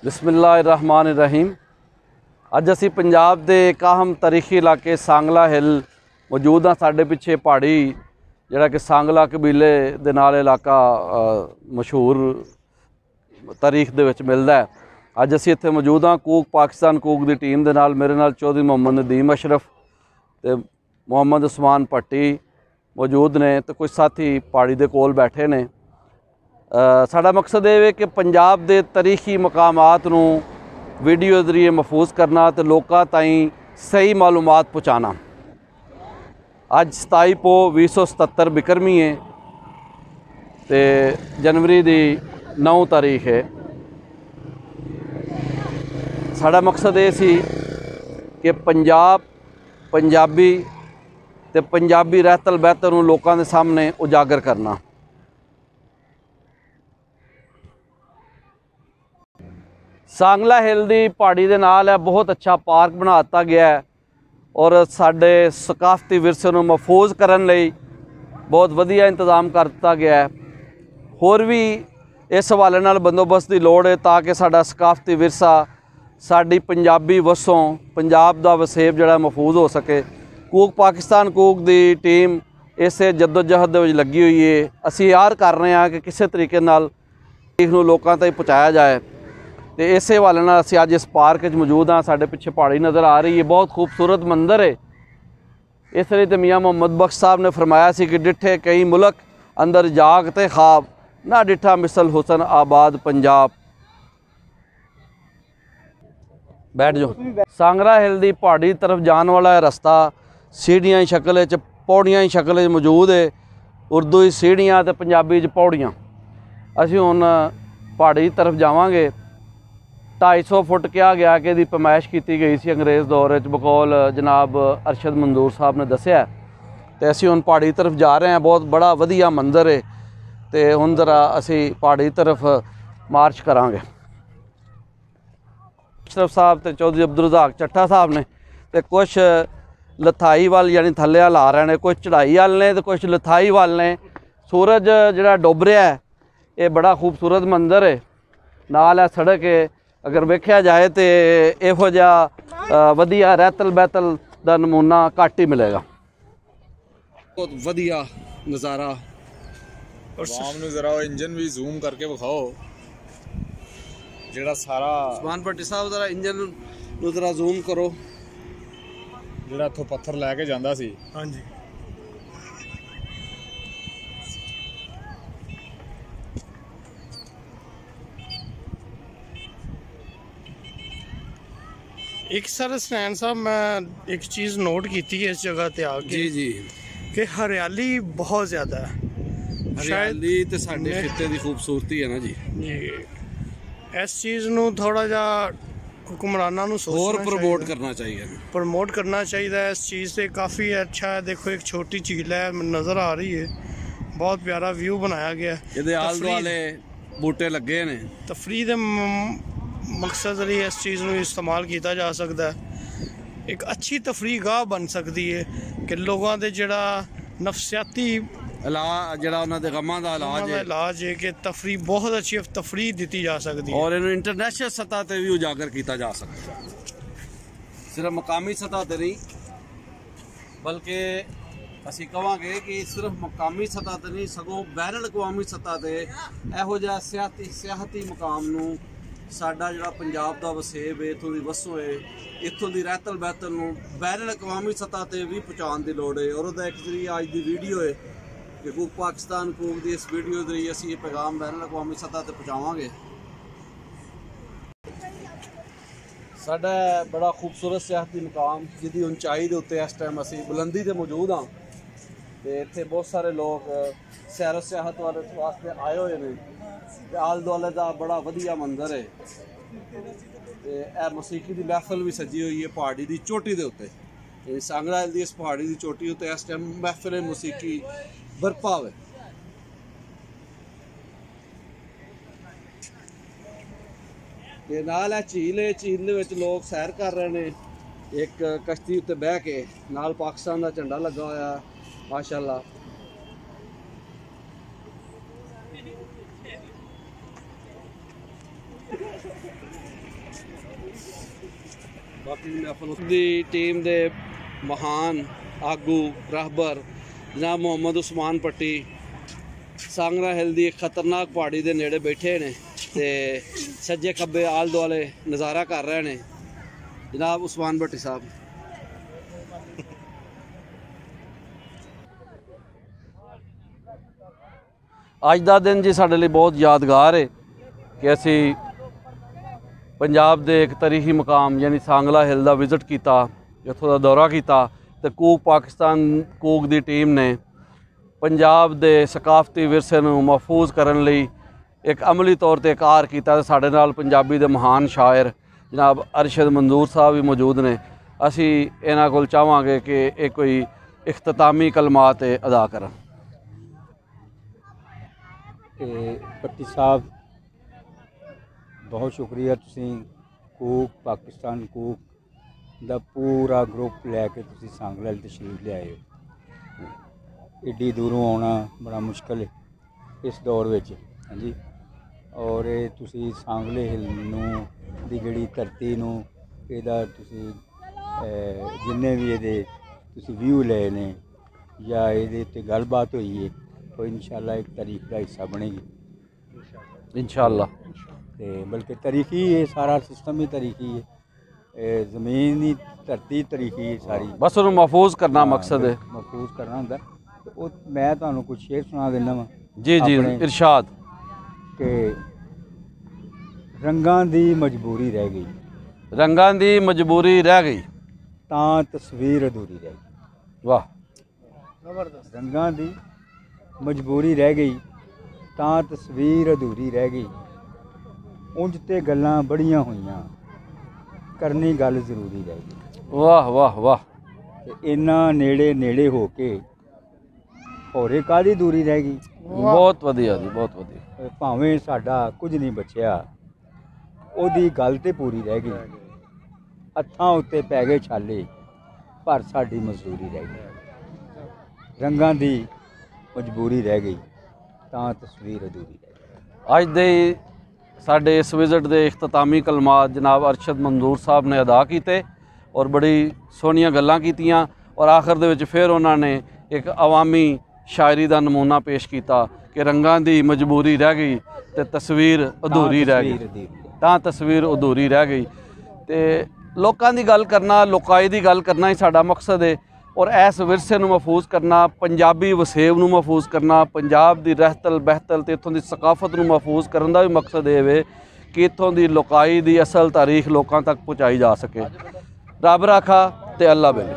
बिस्मिल्लाहिर्रहमानिर्रहीम। अज असी पंजाब के एक अहम तारीखी इलाके सांगला हिल मौजूद हाँ। साढ़े पिछे पहाड़ी जिहड़ा कि सांगला कबीले दे नाल इलाका मशहूर तारीख दे विच मिलदा है। अज असी इत्थे मौजूद हाँ कूक पाकिस्तान कूक की टीम दे नाल। मेरे नाल चौधरी मोहम्मद नदीम अशरफ ते मोहम्मद उस्मान भट्टी मौजूद ने, तो कुछ साथी पहाड़ी दे कोल बैठे ने। साडा मकसद ये है कि पंजाब के तारीखी मकामात नूं वीडियो जरिए महफूज करना तो लोगों ताईं सही मालूमात पहुँचाना। अज 27 पो 2077 बिक्रमी है तो जनवरी की 9 तारीख है। साडा मकसद ये सी कि पंजाब पंजाबी ते पंजाबी रहतल बहतर नूं लोकां दे सामने उजागर करना। सांगला हिल की पहाड़ी के नाल है बहुत अच्छा पार्क बना दिता गया है और साढ़े सकाफती विरसे नूं महफूज करन लई बहुत वधिया इंतजाम कर दिता गया है। होर भी इस हवाले नाल बंदोबस्त की लोड़ है ताकि साडा सकाफती विरसा साडी पंजाबी वसों पंजाब दा वसेब जिहड़ा महफूज हो सके। कूक पाकिस्तान कूक की टीम इस जद्दोजहद दे विच लगी हुई है। असीं यार कर रहे हैं कि किसी तरीके नाल तारीख नूं लोकां तक पहुँचाया जाए। तो इस हवाले नाल असीं अज इस पार्क मौजूद हाँ। साढ़े पिछे पहाड़ी नज़र आ रही है, बहुत खूबसूरत मंजर है। इसलिए तो मियाँ मोहम्मद बख्श साहब ने फरमाया सी कि डिठे कई मुल्क अंदर जागते ख्वाब ना डिठा मिसल हुसन आबाद पंजाब। बैठ जाओ। सांगला हिल की पहाड़ी तरफ जाने वाला रास्ता सीढ़ियाँ की शक्ल च पौड़ियाँ की शक्ल च मौजूद है। उर्दू की सीढ़ियाँ तो पंजाबी च पौड़ियाँ। असीं हुण पहाड़ी तरफ जावांगे। 250 फुट कहा गया कि इसकी पैमाइश की गई सी अंग्रेज़ दौर बकौल जनाब अरशद मंजूर साहब ने दसिया। तो असीं हुण पहाड़ी तरफ जा रहे हैं। बहुत बड़ा वधिया मंजर है। तो हुण जरा असीं पहाड़ी तरफ मार्च करांगे। अशरफ साहब तो चौधरी अब्दुल रज़ाक चट्टा साहब ने तो कुछ लथाई वाल यानी थल्ले वाल आ रहे हैं, कुछ चढ़ाई वाल ने तो कुछ लथाई वाल ने। सूरज जिहड़ा डुब रहा है, ये बड़ा खूबसूरत मंजर है। नाल है सड़क है। अगर वेख्या जाए तो इहो जिहा वधिया रहतल बहतल का नमूना घट ही मिलेगा। बहुत वधिया नज़ारा। और सामने जरा इंजन भी जूम करके विखाओ जिहड़ा सारा। उस्मान भट्टी साहब जरा इंजन नूं जरा जूम करो जिहड़ा इत्थों पत्थर लैके जांदा सी। हाँ जी। एक सर स्नैन साहब मैं एक चीज़ नोट की थी इस जगह ते आके जी जी कि हरियाली बहुत ज़्यादा है। हरियाली तो साडे खित्ते की खूबसूरती है ना जी। जी इस चीज़ नूं थोड़ा जा हुक्मराना नूं और सोचना प्रमोट करना चाहिए। प्रमोट करना चाहिए इस चीज़ से। काफ़ी अच्छा है। देखो एक छोटी झील है नज़र आ रही है, बहुत प्यारा व्यू बनाया गया है। ये आल दुआले बूटे लगे ने। तफरीह दे मकसद लिए इस चीज़ को इस्तेमाल किया जा सकता है। एक अच्छी तफरीह गाह बन सकती है कि लोगों के जड़ा नफसियाती इलाज जड़ा उन्हां दे गमां दा इलाज है कि तफरीह बहुत अच्छी तफरीह दी जा सकती है और इन्हें इंटरनेशनल सतह पर भी उजागर किया जा सकता है। सिर्फ मकामी सतह पर नहीं बल्कि असीं कहांगे कि सिर्फ मकामी सतह पर नहीं सगों बैन अवी सतह पर इहो जिहा सियाहती मकाम नूं साडा जिहड़ा पंजाब दा वसेब है, इत्थों दी वसो है, इत्थों दी रहतल बहतल नूं बैन अवी सतह पर भी पहुँचाने की लोड़ है। और उहदा एक जरिया अज की वीडियो है कि कूक पाकिस्तान कूक की इस वीडियो के जरिए असीं ये पैगाम बैन अवी सतह पर पहुँचावांगे। साडा बड़ा खूबसूरत सियाहती मकाम जिहदी उंचाई के उत्ते इस टाइम असीं बुलंदी ते मौजूद हाँ। तो इत्थे बहुत सारे लोग सैर सियाहत वास्ते आए हुए हैं। आल दुआले का बड़ा वधिया मंजर है। तो मौसीकी की महफिल भी सजी हुई है पहाड़ी की चोटी के उत्ते। सांगला हिल की इस पहाड़ी की चोटी उत्ते इस टाइम महफिल मौसीकी बरपा है। ते नाल है झील है। झील दे विच लोग सैर कर रहे हैं। एक कश्ती उत्ते बह के नाल पाकिस्तान का झंडा लगा होया माशाल्लाह। दी टीम दे महान आगू राहबर जनाब मोहम्मद उस्मान पट्टी सांगरा हिल दी खतरनाक पहाड़ी दे नेड़े बैठे ने ते सज्जे खब्बे आल दुआले नज़ारा कर रहे ने जनाब उस्मान भट्टी साहब। ਅੱਜ ਦਾ ਦਿਨ ਜੀ ਸਾਡੇ ਲਈ ਬਹੁਤ ਯਾਦਗਾਰ ਹੈ ਕਿ ਅਸੀਂ ਪੰਜਾਬ ਦੇ ਇੱਕ ਤਾਰੀਖੀ ਮਕਾਮ ਯਾਨੀ सांगला हिल ਦਾ ਵਿਜ਼ਿਟ ਕੀਤਾ, ਇੱਥੋਂ ਦਾ ਦੌਰਾ ਕੀਤਾ ਤੇ ਕੂਕ ਪਾਕਿਸਤਾਨ ਕੂਕ ਦੀ ਟੀਮ ਨੇ ਪੰਜਾਬ ਦੇ ਸਕਾਫਤੀ ਵਿਰਸੇ ਨੂੰ ਮਹਿਫੂਜ਼ ਕਰਨ ਲਈ ਇੱਕ ਅਮਲੀ ਤੌਰ ਤੇ ਕਾਰ ਕੀਤਾ ਤੇ ਸਾਡੇ ਨਾਲ ਪੰਜਾਬੀ ਦੇ ਮਹਾਨ ਸ਼ਾਇਰ ਜਨਾਬ ਅਰਸ਼ਦ ਮੰਜ਼ੂਰ ਸਾਹਿਬ ਵੀ ਮੌਜੂਦ ਨੇ। ਅਸੀਂ ਇਹਨਾਂ ਕੋਲ ਚਾਹਾਂਗੇ ਕਿ ਇਹ ਕੋਈ ਇਖਤਤਾਮੀ ਕਲਮਾਤ ਅਦਾ ਕਰਨ। पट्टी साहब बहुत शुक्रिया, तुसी कूक पाकिस्तान कूक दा पूरा ग्रुप लैके तुसी सांगला तशरीफ ले आए हो। एड्डी दूरों आना बड़ा मुश्किल है इस दौर में। हाँ जी, और तुसी सांगले हिल नूं दी जिहड़ी धरती नूं इहदा तुसी जिन्ने भी इहदे तुसी व्यू लए ने या इहदे ते गलबात होई है तो इंशाअल्लाह एक तारीख का हिस्सा बनेगी इंशाअल्लाह। तो बल्कि तारीखी है, सारा सिस्टम ही तारीखी है, ज़मीन ही धरती तारीखी है सारी, बस उन्हें महफूज करना मकसद है, महफूज करना होंदा। तो मैं तुहानू कुछ शेर सुना देना वा जी जी इरशाद। कि रंगां दी मजबूरी रह गई, रंगां दी मजबूरी रह गई तां तस्वीर अधूरी रह गई। वाह ज़बरदस्त। रंगां दी मजबूरी रह गई तां तस्वीर अधूरी रह गई, उंज ते गल्लां बड़ियां होइयां करनी गल जरूरी रह गई। वाह वाह वाह। ते इन्ना नेड़े नेड़े हो के होरे कादी दूरी रह गई। बहुत वधिया जी, बहुत वधिया। भावें साडा कुछ नहीं बचिया ओदी गल ते पूरी रह गई, हत्थां उत्ते पै गए छाले पर साडी मजदूरी रह गई। रंगां दी मजबूरी रह गई तां तस्वीर अधूरी रह गई। ਅੱਜ ਦੇ ਸਾਡੇ ਇਸ ਵਿਜ਼ਿਟ ਦੇ ਇਖਤਤਾਮੀ ਕਲਮਾਤ ਜਨਾਬ ਅਰਸ਼ਦ ਮੰਜ਼ੂਰ ਸਾਹਿਬ ਨੇ ਅਦਾ ਕੀਤੇ ਔਰ ਬੜੀ ਸੋਹਣੀਆਂ ਗੱਲਾਂ ਕੀਤੀਆਂ ਔਰ ਆਖਰ ਦੇ ਵਿੱਚ ਫਿਰ ਉਹਨਾਂ ਨੇ ਇੱਕ ਆਵਾਮੀ ਸ਼ਾਇਰੀ ਦਾ ਨਮੂਨਾ ਪੇਸ਼ ਕੀਤਾ ਕਿ ਰੰਗਾਂ ਦੀ ਮਜਬੂਰੀ ਰਹਿ ਗਈ ਤੇ ਤਸਵੀਰ ਅਧੂਰੀ ਰਹਿ ਗਈ, ਤਾਂ ਤਸਵੀਰ ਅਧੂਰੀ ਰਹਿ ਗਈ। ਤੇ ਲੋਕਾਂ ਦੀ ਗੱਲ ਕਰਨਾ, ਲੋਕਾਈ ਦੀ ਗੱਲ ਕਰਨਾ ਹੀ ਸਾਡਾ ਮਕਸਦ ਹੈ ਔਰ ਇਸ ਵਿਰਸੇ ਨੂੰ ਮਹਿਫੂਜ਼ ਕਰਨਾ, ਪੰਜਾਬੀ ਵਸੇਬ ਨੂੰ ਮਹਿਫੂਜ਼ ਕਰਨਾ, ਪੰਜਾਬ ਦੀ ਰਹਿਤਲ ਬਹਿਤਲ ਤੇ ਇੱਥੋਂ ਦੀ ਸਕਾਫਤ ਨੂੰ ਮਹਿਫੂਜ਼ ਕਰਨ ਦਾ ਵੀ ਮਕਸਦ ਇਹ ਵੇ ਕਿ ਇੱਥੋਂ ਦੀ ਲੋਕਾਈ ਦੀ ਅਸਲ ਤਾਰੀਖ ਲੋਕਾਂ ਤੱਕ ਪਹੁੰਚਾਈ ਜਾ ਸਕੇ। ਰੱਬ ਰਾਖਾ ਤੇ ਅੱਲਾ ਬੇਲੀ।